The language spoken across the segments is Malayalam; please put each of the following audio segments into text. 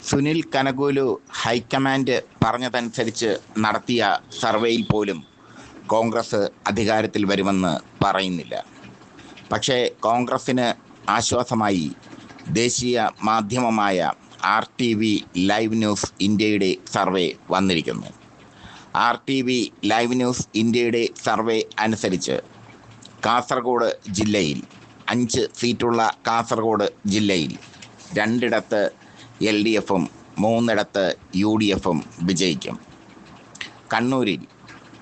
സുനിൽ കനകോലു ഹൈക്കമാൻഡ് പറഞ്ഞതനുസരിച്ച് നടത്തിയ സർവേയിൽ പോലും കോൺഗ്രസ് അധികാരത്തിൽ വരുമെന്ന് പറയുന്നില്ല. പക്ഷേ കോൺഗ്രസിന് ആശ്വാസമായി ദേശീയ മാധ്യമമായ RTV ലൈവ് ന്യൂസ് ഇന്ത്യയുടെ സർവേ വന്നിരിക്കുന്നു. RTV ലൈവ് ന്യൂസ് ഇന്ത്യയുടെ സർവേ അനുസരിച്ച് കാസർഗോഡ് ജില്ലയിൽ 5 സീറ്റുള്ള കാസർഗോഡ് ജില്ലയിൽ 2ഇടത്ത് LDFും 3ഇടത്ത് UDFും വിജയിക്കും. കണ്ണൂരിൽ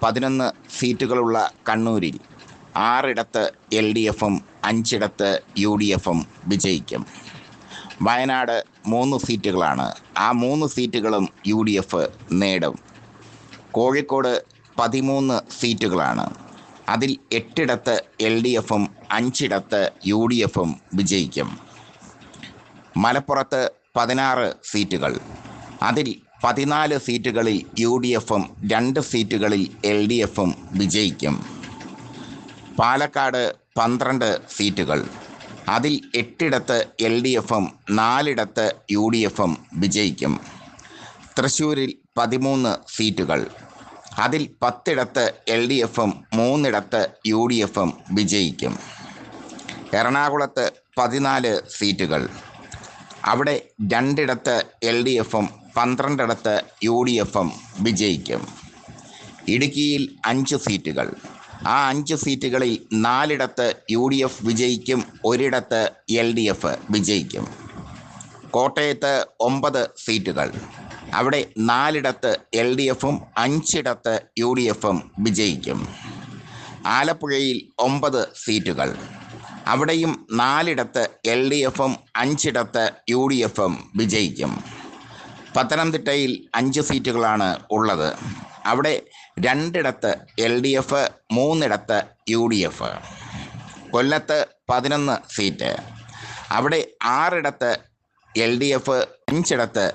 11 സീറ്റുകളുള്ള കണ്ണൂരിൽ 6ഇടത്ത് LDFും 5ഇടത്ത് UDFും വിജയിക്കും. വയനാട് 3 സീറ്റുകളാണ്. ആ 3 സീറ്റുകളും UDF നേടും. കോഴിക്കോട് 13 സീറ്റുകളാണ്. അതിൽ 8ഇടത്ത് LDFും 5ഇടത്ത് UDFും വിജയിക്കും. മലപ്പുറത്ത് 16 സീറ്റുകൾ. അതിൽ 14 സീറ്റുകളിൽ UDFും 2 സീറ്റുകളിൽ LDFും വിജയിക്കും. പാലക്കാട് 12 സീറ്റുകൾ. അതിൽ 8ഇടത്ത് LDFും 4ഇടത്ത് UDFും വിജയിക്കും. തൃശ്ശൂരിൽ 13 സീറ്റുകൾ. അതിൽ 10ഇടത്ത് LDFും 3ഇടത്ത് UDFും വിജയിക്കും. എറണാകുളത്ത് 14 സീറ്റുകൾ. അവിടെ 2ഇടത്ത് LDFും 12ഇടത്ത് UDFും വിജയിക്കും. ഇടുക്കിയിൽ 5 സീറ്റുകൾ. ആ 5 സീറ്റുകളിൽ 4ഇടത്ത് UDF വിജയിക്കും, 1ഇടത്ത് LDF വിജയിക്കും. കോട്ടയത്ത് 9 സീറ്റുകൾ. അവിടെ 4ഇടത്ത് LDFും 5ഇടത്ത് UDFും വിജയിക്കും. ആലപ്പുഴയിൽ 9 സീറ്റുകൾ. അവിടെയും 4ഇടത്ത് LDFും 5ഇടത്ത് UDFും വിജയിക്കും. പത്തനംതിട്ടയിൽ 5 സീറ്റുകളാണ് ഉള്ളത്. അവിടെ 2ഇടത്ത് LDF, 3ഇടത്ത് UDF. കൊല്ലത്ത് 11 സീറ്റ്. അവിടെ 6ഇടത്ത് LDF, 5ഇടത്ത്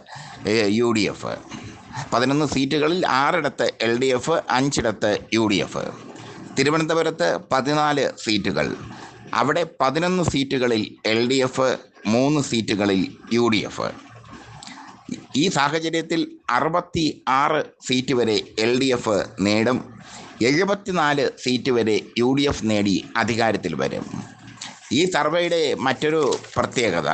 UDF. 11 സീറ്റുകളിൽ 6ഇടത്ത് LDF, 5ഇടത്ത് UDF. തിരുവനന്തപുരത്ത് 14 സീറ്റുകൾ. അവിടെ 11 സീറ്റുകളിൽ LDF, 3 സീറ്റുകളിൽ UDF. ഈ സാഹചര്യത്തിൽ 66 സീറ്റ് വരെ LDF നേടും. 74 സീറ്റ് വരെ UDF നേടി അധികാരത്തിൽ വരും. ഈ സർവേയുടെ മറ്റൊരു പ്രത്യേകത,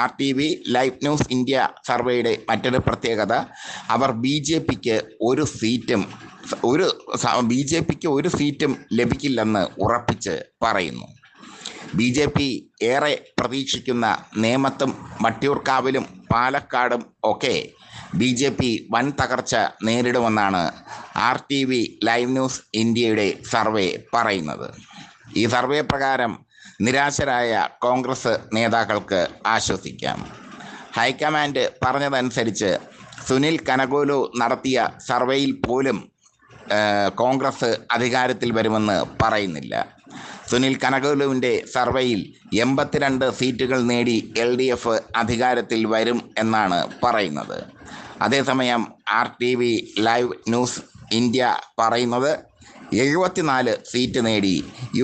RTV ലൈവ് ന്യൂസ് ഇന്ത്യ സർവേയുടെ മറ്റൊരു പ്രത്യേകത, അവർ BJPക്ക് ഒരു സീറ്റും ലഭിക്കില്ലെന്ന് ഉറപ്പിച്ച് പറയുന്നു. BJP ഏറെ പ്രതീക്ഷിക്കുന്ന നേമത്തും വട്ടിയൂർക്കാവിലും പാലക്കാടും ഒക്കെ BJP വൻ തകർച്ച നേരിടുമെന്നാണ് RTV ലൈവ് ന്യൂസ് ഇന്ത്യയുടെ സർവേ പറയുന്നത്. ഈ സർവേ പ്രകാരം നിരാശരായ കോൺഗ്രസ് നേതാക്കൾക്ക് ആശ്വസിക്കാം. ഹൈക്കമാൻഡ് പറഞ്ഞതനുസരിച്ച് സുനിൽ കനകോലു നടത്തിയ സർവേയിൽ പോലും കോൺഗ്രസ് അധികാരത്തിൽ വരുമെന്ന് പറയുന്നില്ല. സുനിൽ കനകോലുവിൻ്റെ സർവേയിൽ 82 സീറ്റുകൾ നേടി LDF അധികാരത്തിൽ വരും എന്നാണ് പറയുന്നത്. അതേസമയം RTV ലൈവ് ന്യൂസ് ഇന്ത്യ പറയുന്നത് 74 സീറ്റ് നേടി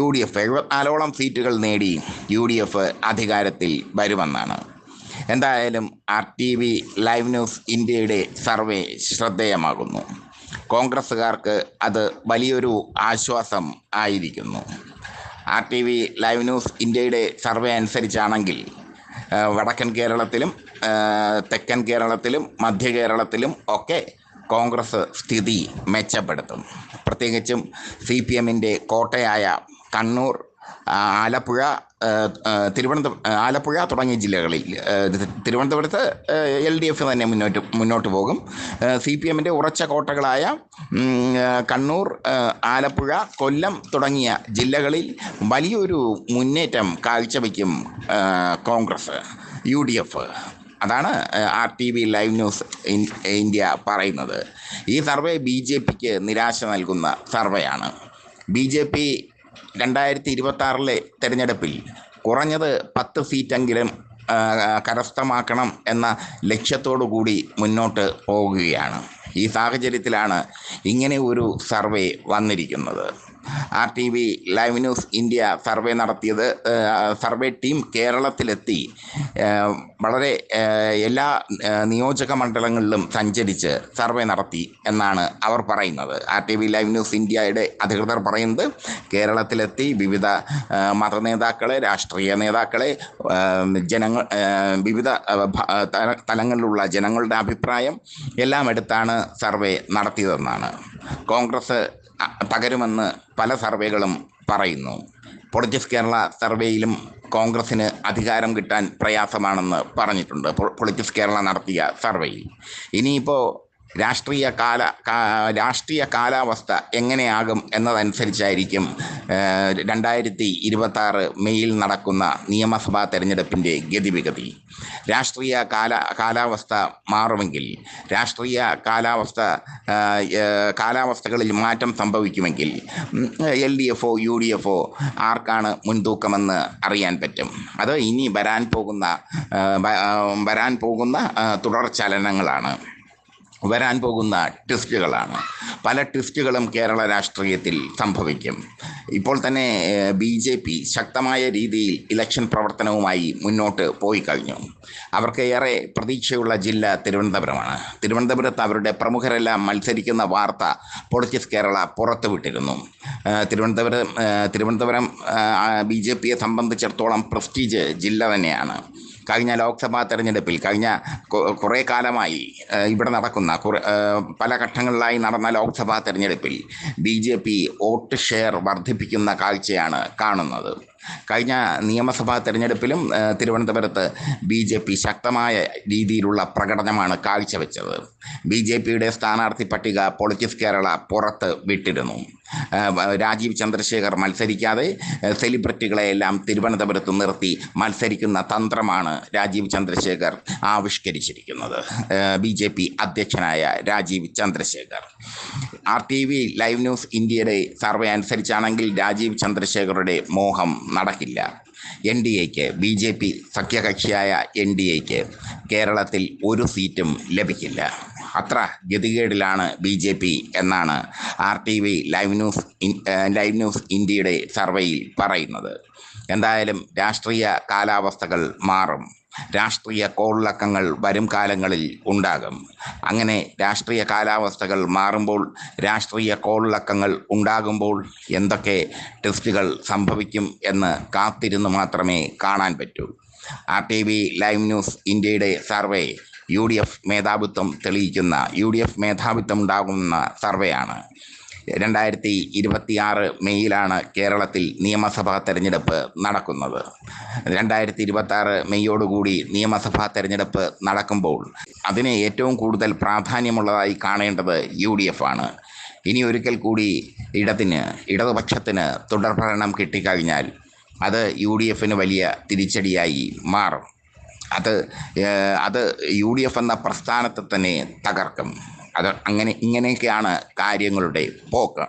UDF, 74ഓളം സീറ്റുകൾ നേടി UDF അധികാരത്തിൽ വരുമെന്നാണ്. എന്തായാലും RTV ലൈവ് ന്യൂസ് ഇന്ത്യയുടെ സർവേ ശ്രദ്ധേയമാകുന്നു. കോൺഗ്രസ്സുകാർക്ക് അത് വലിയൊരു ആശ്വാസം ആയിരിക്കുന്നു. RTV ലൈവ് ന്യൂസ് ഇന്ത്യയുടെ സർവേ അനുസരിച്ചാണെങ്കിൽ വടക്കൻ കേരളത്തിലും തെക്കൻ കേരളത്തിലും മധ്യ കേരളത്തിലും ഒക്കെ കോൺഗ്രസ് സ്ഥിതി മെച്ചപ്പെടുത്തും. പ്രത്യേകിച്ചും CPMൻ്റെ കോട്ടയായ കണ്ണൂർ, ആലപ്പുഴ, ആലപ്പുഴ തുടങ്ങിയ ജില്ലകളിൽ, തിരുവനന്തപുരത്ത് LDF തന്നെ മുന്നോട്ട് പോകും. CPMൻ്റെ ഉറച്ച കോട്ടകളായ കണ്ണൂർ, ആലപ്പുഴ, കൊല്ലം തുടങ്ങിയ ജില്ലകളിൽ വലിയൊരു മുന്നേറ്റം കാഴ്ചവെക്കും കോൺഗ്രസ്, UDF. അതാണ് RTV ലൈവ് ന്യൂസ് ഇന്ത്യ പറയുന്നത്. ഈ സർവേ BJPക്ക് നിരാശ നൽകുന്ന സർവേയാണ്. BJP 2026 തെരഞ്ഞെടുപ്പിൽ കുറഞ്ഞത് 10 സീറ്റെങ്കിലും കരസ്ഥമാക്കണം എന്ന ലക്ഷ്യത്തോടു കൂടി മുന്നോട്ട് പോകുകയാണ്. ഈ സാഹചര്യത്തിലാണ് ഇങ്ങനെ ഒരു സർവേ വന്നിരിക്കുന്നത്. RTV live news India survey നടത്തിയത്. സർവേ ടീം കേരളത്തിലെത്തി വളരെ എല്ലാ നിയോജക മണ്ഡലങ്ങളിലും സഞ്ചരിച്ച് സർവേ നടത്തി എന്നാണ് അവർ പറയുന്നത്. RTV ലൈവ് ന്യൂസ് ഇന്ത്യയുടെ അധികൃതർ പറയുന്നത് കേരളത്തിലെത്തി വിവിധ മതനേതാക്കളെ, രാഷ്ട്രീയ നേതാക്കളെ, വിവിധ തലങ്ങളിലുള്ള ജനങ്ങളുടെ അഭിപ്രായം എല്ലാം എടുത്താണ് സർവേ നടത്തിയതെന്നാണ്. കോൺഗ്രസ് തകരുമെന്ന് പല സർവേകളും പറയുന്നു. പൊളിറ്റിക്സ് കേരള സർവേയിലും കോൺഗ്രസിന് അധികാരം കിട്ടാൻ പ്രയാസമാണെന്ന് പറഞ്ഞിട്ടുണ്ട്. പൊളിറ്റിക്സ് കേരള നടത്തിയ സർവേയിൽ ഇനിയിപ്പോൾ രാഷ്ട്രീയ കാലാവസ്ഥ എങ്ങനെയാകും എന്നതനുസരിച്ചായിരിക്കും 2026 മെയ്യിൽ നടക്കുന്ന നിയമസഭാ തെരഞ്ഞെടുപ്പിൻ്റെ ഗതിവിഗതി. രാഷ്ട്രീയ കാലാവസ്ഥ മാറുമെങ്കിൽ, കാലാവസ്ഥകളിൽ മാറ്റം സംഭവിക്കുമെങ്കിൽ LDF UDF ആർക്കാണ് മുൻതൂക്കമെന്ന് അറിയാൻ പറ്റും. അത് ഇനി വരാൻ പോകുന്ന തുടർചലനങ്ങളാണ്, വരാൻ പോകുന്ന ട്വിസ്റ്റുകളാണ്. പല ട്വിസ്റ്റുകളും കേരള രാഷ്ട്രീയത്തിൽ സംഭവിക്കും. ഇപ്പോൾ തന്നെ BJP ശക്തമായ രീതിയിൽ ഇലക്ഷൻ പ്രവർത്തനവുമായി മുന്നോട്ട് പോയി കഴിഞ്ഞു. അവർക്ക് ഏറെ പ്രതീക്ഷയുള്ള ജില്ല തിരുവനന്തപുരമാണ്. തിരുവനന്തപുരത്ത് അവരുടെ പ്രമുഖരെല്ലാം മത്സരിക്കുന്ന വാർത്ത പൊളിറ്റിക്സ് കേരള പുറത്തുവിട്ടിരുന്നു. തിരുവനന്തപുരം BJPയെ സംബന്ധിച്ചിടത്തോളം പ്രസ്റ്റീജ് ജില്ല തന്നെയാണ്. കഴിഞ്ഞ ലോക്സഭാ തെരഞ്ഞെടുപ്പിൽ, കഴിഞ്ഞ കുറേ കാലമായി ഇവിടെ നടക്കുന്ന പല ഘട്ടങ്ങളിലായി നടന്ന ലോക്സഭാ തെരഞ്ഞെടുപ്പിൽ BJP വോട്ട് ഷെയർ വർദ്ധിപ്പിക്കുന്ന കാഴ്ചയാണ് കാണുന്നത്. കഴിഞ്ഞ നിയമസഭാ തെരഞ്ഞെടുപ്പിലും തിരുവനന്തപുരത്ത് BJP ശക്തമായ രീതിയിലുള്ള പ്രകടനമാണ് കാഴ്ചവെച്ചത്. BJPയുടെ സ്ഥാനാർത്ഥി പട്ടിക പൊളിറ്റിക്സ് കേരള പുറത്ത് വിട്ടിരുന്നു. രാജീവ് ചന്ദ്രശേഖർ മത്സരിക്കാതെ സെലിബ്രിറ്റികളെയെല്ലാം തിരുവനന്തപുരത്ത് നിർത്തി മത്സരിക്കുന്ന തന്ത്രമാണ് രാജീവ് ചന്ദ്രശേഖർ ആവിഷ്കരിച്ചിരിക്കുന്നത്. BJP അധ്യക്ഷനായ Rajeev Chandrasekhar. RTV live news ഇന്ത്യയുടെ സർവേ അനുസരിച്ചാണെങ്കിൽ രാജീവ് ചന്ദ്രശേഖറുടെ മോഹം നടക്കില്ല. NDAക്ക്, BJP സഖ്യകക്ഷിയായ NDAക്ക് കേരളത്തിൽ ഒരു സീറ്റും ലഭിക്കില്ല. അത്ര ഗതികേടിലാണ് BJP എന്നാണ് RTV ലൈവ് ന്യൂസ് ഇന്ത്യയുടെ സർവേയിൽ പറയുന്നത്. എന്തായാലും രാഷ്ട്രീയ കാലാവസ്ഥകൾ മാറും. രാഷ്ട്രീയ കോളിളക്കങ്ങൾ വരും കാലങ്ങളിൽ ഉണ്ടാകും. അങ്ങനെ രാഷ്ട്രീയ കാലാവസ്ഥകൾ മാറുമ്പോൾ, രാഷ്ട്രീയ കോളിളക്കങ്ങൾ ഉണ്ടാകുമ്പോൾ എന്തൊക്കെ ട്വിസ്റ്റുകൾ സംഭവിക്കും എന്ന് കാത്തിരുന്ന് മാത്രമേ കാണാൻ പറ്റൂ. RTV ലൈവ് ന്യൂസ് ഇന്ത്യയുടെ സർവേ UDF മേധാവിത്വം ഉണ്ടാകുന്ന സർവേയാണ്. 2026 മെയ്യിലാണ് കേരളത്തിൽ നിയമസഭാ തെരഞ്ഞെടുപ്പ് നടക്കുന്നത്. 2026 മെയ്യോടുകൂടി നിയമസഭാ തെരഞ്ഞെടുപ്പ് നടക്കുമ്പോൾ അതിന് ഏറ്റവും കൂടുതൽ പ്രാധാന്യമുള്ളതായി കാണേണ്ടത് UDF ആണ്. ഇനി ഒരിക്കൽ കൂടി ഇടതുപക്ഷത്തിന് തുടർഭരണം കിട്ടിക്കഴിഞ്ഞാൽ അത് UDFന് വലിയ തിരിച്ചടിയായി മാറും. അത് UDF എന്ന പ്രസ്ഥാനത്തെ തന്നെ തകർക്കും. ഇങ്ങനെയൊക്കെയാണ് കാര്യങ്ങളുടെ പോക്ക്.